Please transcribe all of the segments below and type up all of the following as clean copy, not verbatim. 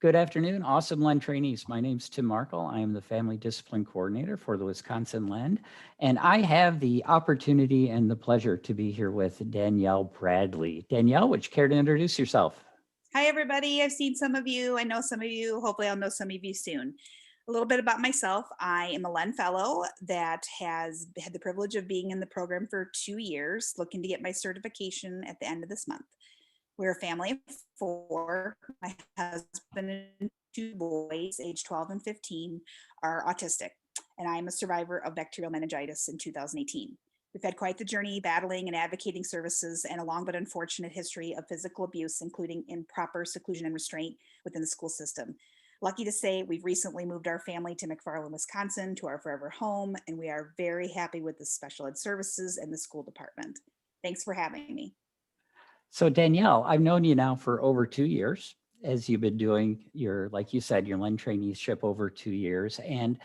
Good afternoon, awesome Lend trainees. My name's Tim Markle. I am the Family Discipline Coordinator for the Wisconsin Lend, and I have the opportunity and the pleasure to be here with Danielle Bradley. Danielle, would you care to introduce yourself? Hi, everybody. I've seen some of you. I know some of you. Hopefully, I'll know some of you soon. A little bit about myself. I am a Len Fellow that has had the privilege of being in the program for 2 years, looking to get my certification at the end of this month. We're a family of four. My husband and two boys, age 12 and 15, are autistic, and I am a survivor of bacterial meningitis in 2018. We've had quite the journey battling and advocating services and a long but unfortunate history of physical abuse, including improper seclusion and restraint within the school system. Lucky to say, we've recently moved our family to McFarland, Wisconsin, to our forever home, and we are very happy with the special ed services and the school department. Thanks for having me. So Danielle, I've known you now for over 2 years as you've been doing your, like you said, your Lend traineeship over 2 years. And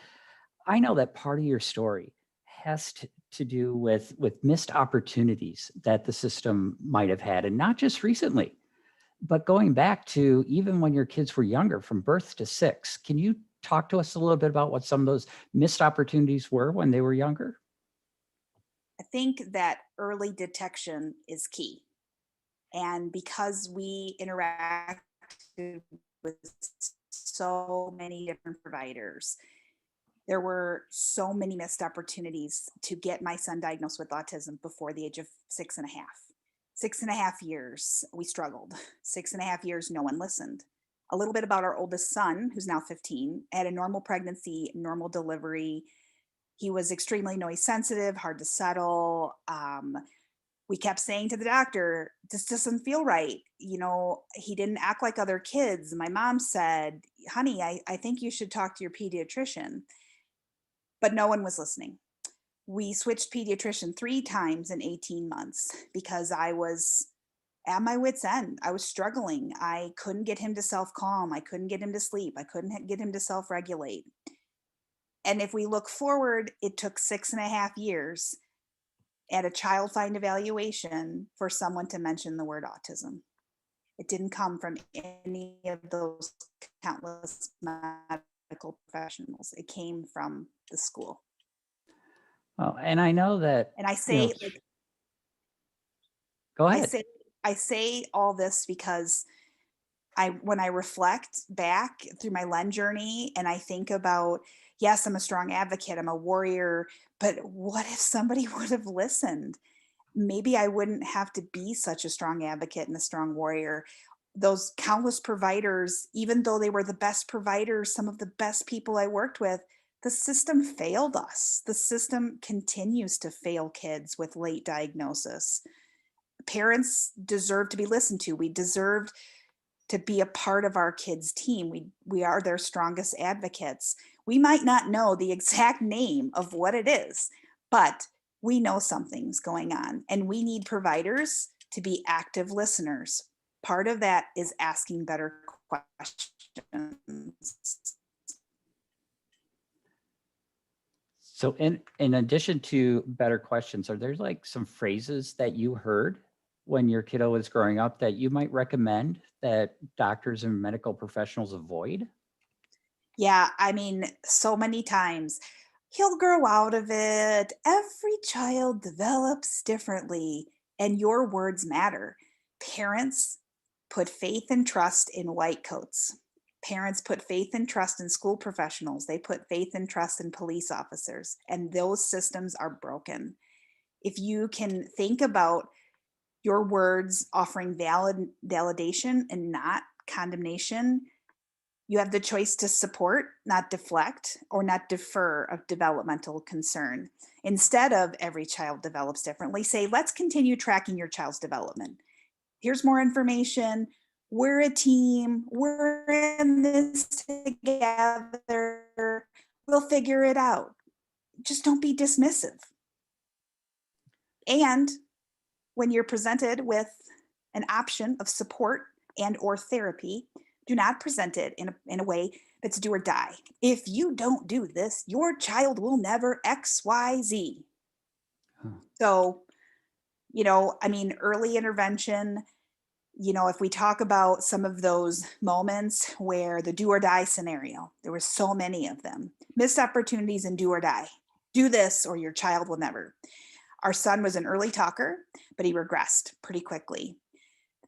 I know that part of your story has to do with missed opportunities that the system might have had, and not just recently, but going back to even when your kids were younger, from birth to six. Can you talk to us a little bit about what some of those missed opportunities were when they were younger? I think that early detection is key. And because we interact with so many different providers, there were so many missed opportunities to get my son diagnosed with autism before the age of 6.5. 6.5 years, we struggled. 6.5 years, no one listened. A little bit about our oldest son, who's now 15, had a normal pregnancy, normal delivery. He was extremely noise sensitive, hard to settle. We kept saying to the doctor, this doesn't feel right. He didn't act like other kids. My mom said, honey, I think you should talk to your pediatrician. But no one was listening. We switched pediatrician 3 times in 18 months because I was at my wits' end. I was struggling. I couldn't get him to self calm. I couldn't get him to sleep. I couldn't get him to self regulate. And if we look forward, it took 6.5 years at a child find evaluation for someone to mention the word autism. It didn't come from any of those countless medical professionals. It came from the school. Well, and I know that, And I say, like, go I ahead. say, I say all this because when I reflect back through my Len journey and I think about, yes, I'm a strong advocate, I'm a warrior, but what if somebody would have listened? Maybe I wouldn't have to be such a strong advocate and a strong warrior. Those countless providers, even though they were the best providers, some of the best people I worked with, the system failed us. The system continues to fail kids with late diagnosis. Parents deserve to be listened to. We deserve to be a part of our kids' team. We are their strongest advocates. We might not know the exact name of what it is, but we know something's going on, and we need providers to be active listeners. Part of that is asking better questions. So in addition to better questions, are there like some phrases that you heard when your kiddo was growing up that you might recommend that doctors and medical professionals avoid? Yeah, I mean, so many times. He'll grow out of it. Every child develops differently, and your words matter. Parents put faith and trust in white coats. Parents put faith and trust in school professionals. They put faith and trust in police officers, and those systems are broken. If you can think about your words offering validation and not condemnation, you have the choice to support, not deflect, or not defer of developmental concern. Instead of every child develops differently, say, let's continue tracking your child's development. Here's more information. We're a team. We're in this together. We'll figure it out. Just don't be dismissive. And when you're presented with an option of support and or therapy, do not present it in a way that's do or die. If you don't do this, your child will never XYZ. Huh. So, I mean, early intervention, You know, if we talk about some of those moments where the do or die scenario, there were so many of them. Missed opportunities and do or die. Do this or your child will never. Our son was an early talker, but he regressed pretty quickly.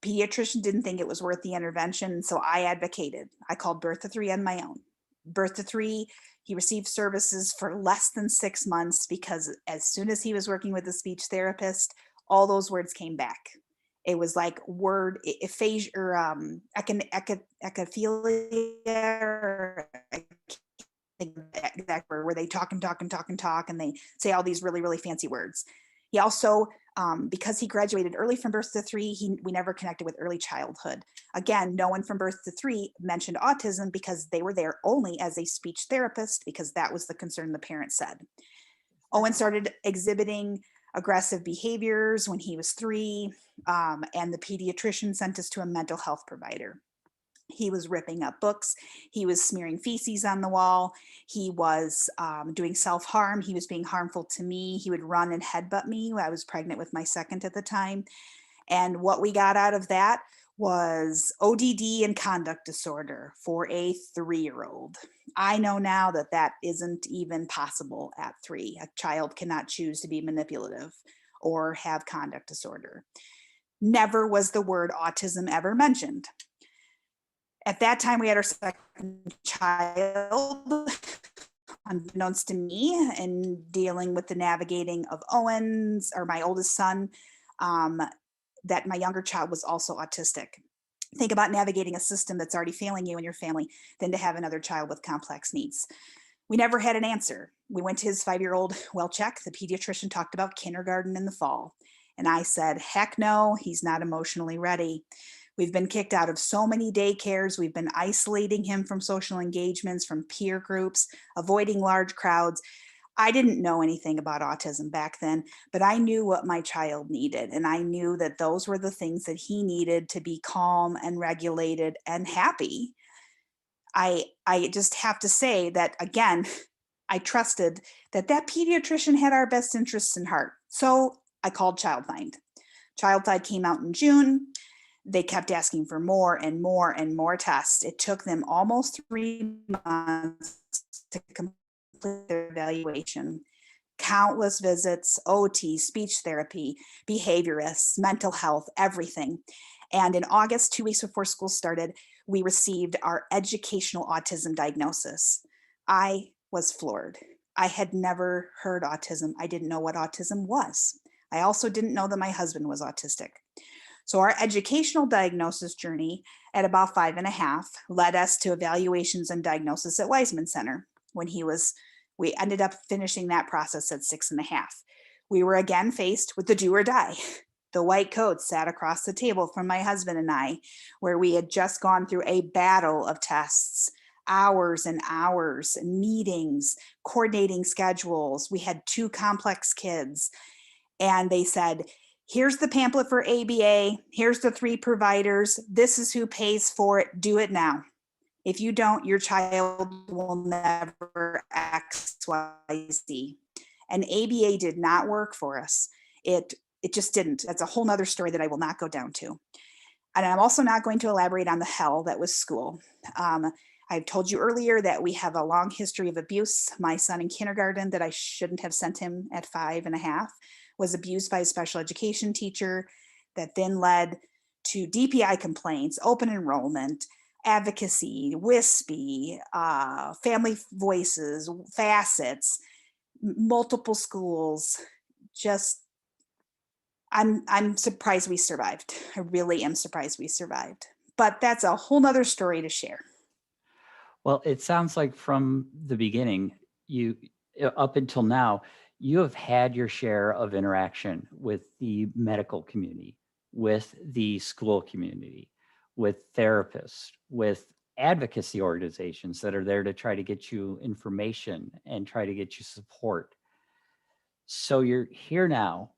The pediatrician didn't think it was worth the intervention, so I advocated. I called Birth to Three on my own. Birth to Three, he received services for less than 6 months because as soon as he was working with a speech therapist, all those words came back. It was like word aphasia or ecophilia, or I can't think of the exact word, where they talk and talk and talk and talk, and they say all these really, really fancy words. He also, because he graduated early from Birth to Three, we never connected with early childhood. Again, no one from Birth to Three mentioned autism because they were there only as a speech therapist, because that was the concern the parents said. Owen started exhibiting aggressive behaviors when he was 3, and the pediatrician sent us to a mental health provider. He was ripping up books. He was smearing feces on the wall. He was doing self-harm. He was being harmful to me. He would run and headbutt me. I was pregnant with my second at the time. And what we got out of that was ODD and conduct disorder for a 3-year-old. I know now that that isn't even possible at 3. A child cannot choose to be manipulative or have conduct disorder. Never was the word autism ever mentioned. At that time, we had our second child, unbeknownst to me, and dealing with the navigating of Owen's, or my oldest son, that my younger child was also autistic. Think about navigating a system that's already failing you and your family, than to have another child with complex needs. We never had an answer. We went to his 5-year-old well check. The pediatrician talked about kindergarten in the fall. And I said, heck no, he's not emotionally ready. We've been kicked out of so many daycares. We've been isolating him from social engagements, from peer groups, avoiding large crowds. I didn't know anything about autism back then, but I knew what my child needed. And I knew that those were the things that he needed to be calm and regulated and happy. I just have to say that, again, I trusted that pediatrician had our best interests in heart. So I called Childfind. Childfind came out in June. They kept asking for more and more and more tests. It took them almost 3 months to complete their evaluation. Countless visits, OT, speech therapy, behaviorists, mental health, everything. And in August, 2 weeks before school started, we received our educational autism diagnosis. I was floored. I had never heard autism. I didn't know what autism was. I also didn't know that my husband was autistic. So our educational diagnosis journey at about 5.5 led us to evaluations and diagnosis at Weisman Center. We ended up finishing that process at 6.5. We were again faced with the do or die. The white coat sat across the table from my husband and I, where we had just gone through a battle of tests, hours and hours, meetings, coordinating schedules. We had 2 complex kids. And they said, here's the pamphlet for ABA. Here's the 3 providers. This is who pays for it. Do it now. If you don't, your child will never XYZ. And ABA did not work for us. It just didn't. That's a whole nother story that I will not go down to. And I'm also not going to elaborate on the hell that was school. I've told you earlier that we have a long history of abuse. My son in kindergarten, that I shouldn't have sent him at 5.5, was abused by a special education teacher, that then led to DPI complaints, open enrollment, advocacy, WISPE, family voices, facets, multiple schools. Just, I'm surprised we survived. I really am surprised we survived. But that's a whole nother story to share. Well, it sounds like from the beginning, you up until now, you have had your share of interaction with the medical community, with the school community, with therapists, with advocacy organizations that are there to try to get you information and try to get you support. So you're here now.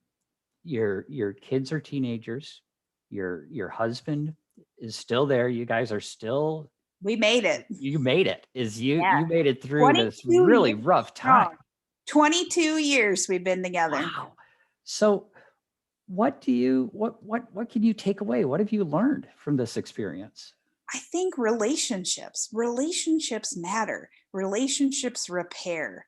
Your kids are teenagers. Your husband is still there. You guys are still. We made it. You made it. You made it through 22 this really years rough time. 22 years we've been together. Wow. So what can you take away? What have you learned from this experience? I think relationships matter. Relationships repair.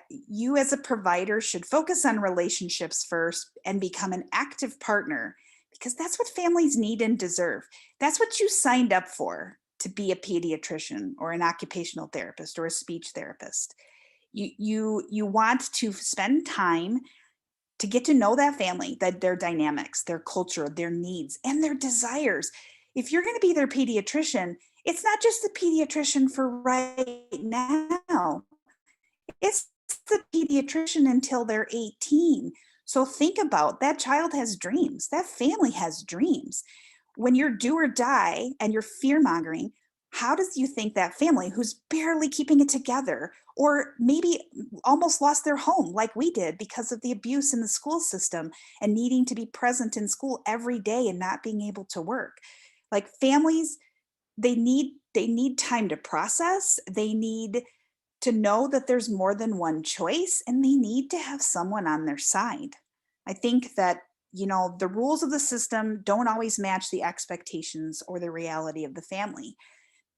You as a provider should focus on relationships first and become an active partner, because that's what families need and deserve. That's what you signed up for, to be a pediatrician or an occupational therapist or a speech therapist. You want to spend time to get to know that family, that their dynamics, their culture, their needs, and their desires. If you're going to be their pediatrician, it's not just the pediatrician for right now. It's the pediatrician until they're 18. So think about that child has dreams. That family has dreams. When you're do or die and you're fear mongering, how does you think that family who's barely keeping it together, or maybe almost lost their home like we did because of the abuse in the school system and needing to be present in school every day and not being able to work? Like families, they need time to process. They need to know that there's more than one choice, and they need to have someone on their side. I think that, the rules of the system don't always match the expectations or the reality of the family.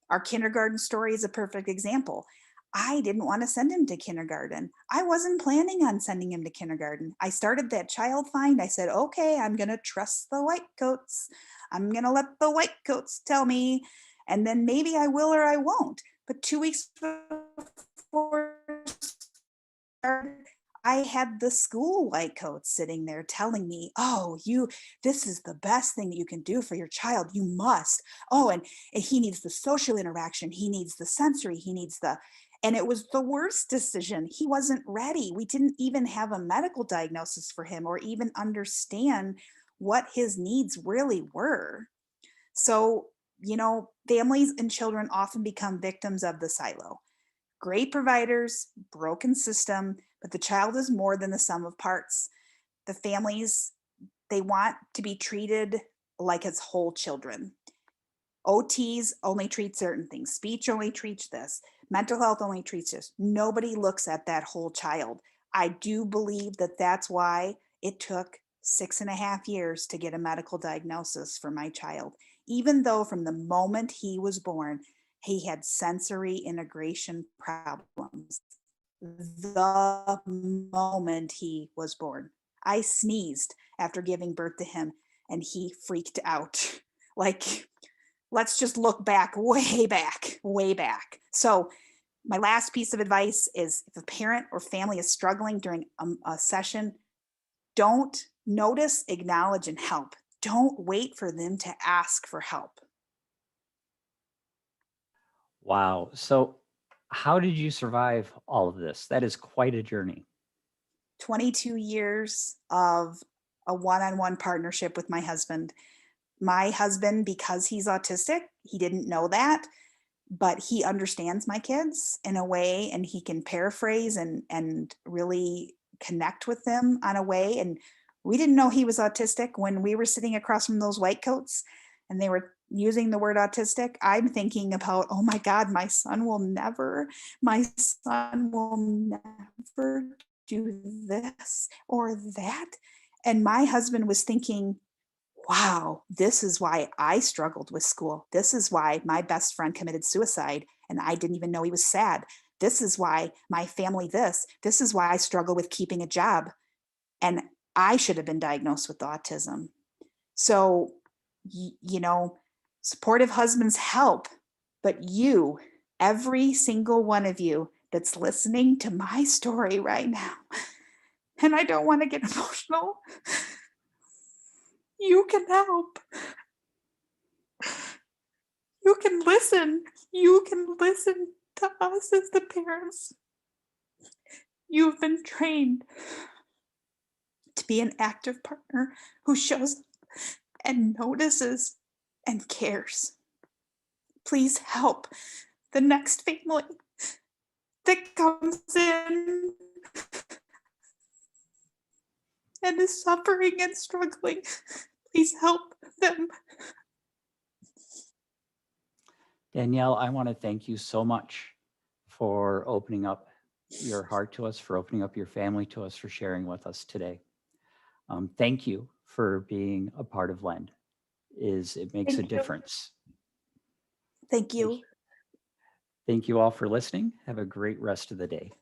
Our kindergarten story is a perfect example. I didn't want to send him to kindergarten. I wasn't planning on sending him to kindergarten. I started that child find. I said, okay, I'm going to trust the white coats. I'm going to let the white coats tell me, and then maybe I will or I won't. But 2 weeks before I had the school white coat sitting there telling me, "Oh, this is the best thing that you can do for your child. You must. Oh, and he needs the social interaction. He needs the sensory. He needs the." And it was the worst decision. He wasn't ready. We didn't even have a medical diagnosis for him or even understand what his needs really were. So, families and children often become victims of the silo. Great providers, broken system, but the child is more than the sum of parts. The families, they want to be treated like as whole children. OTs only treat certain things, speech only treats this, mental health only treats this. Nobody looks at that whole child. I do believe that that's why it took 6.5 years to get a medical diagnosis for my child, even though from the moment he was born, he had sensory integration problems. The moment he was born, I sneezed after giving birth to him and he freaked out. Like, let's just look back, way back, way back. So, my last piece of advice is, if a parent or family is struggling during a session, don't notice, acknowledge, and help. Don't wait for them to ask for help. Wow. So how did you survive all of this? That is quite a journey. 22 years of a one on one partnership with my husband. My husband, because he's autistic, he didn't know that, but he understands my kids in a way, and he can paraphrase and really connect with them on a way. And we didn't know he was autistic when we were sitting across from those white coats and they were using the word autistic. I'm thinking about, oh my God, my son will never do this or that. And my husband was thinking, wow, this is why I struggled with school. This is why my best friend committed suicide and I didn't even know he was sad. This is why my family this is why I struggle with keeping a job, and I should have been diagnosed with autism. So, you know, supportive husbands help, but every single one of you that's listening to my story right now, and I don't want to get emotional, you can help. You can listen. You can listen to us as the parents. You've been trained to be an active partner who shows up and notices and cares. Please help the next family that comes in and is suffering and struggling. Please help them. Danielle, I want to thank you so much for opening up your heart to us, for opening up your family to us, for sharing with us today. Thank you for being a part of Lend. It makes a Thank you. difference. Thank you. Thank you all for listening. Have a great rest of the day.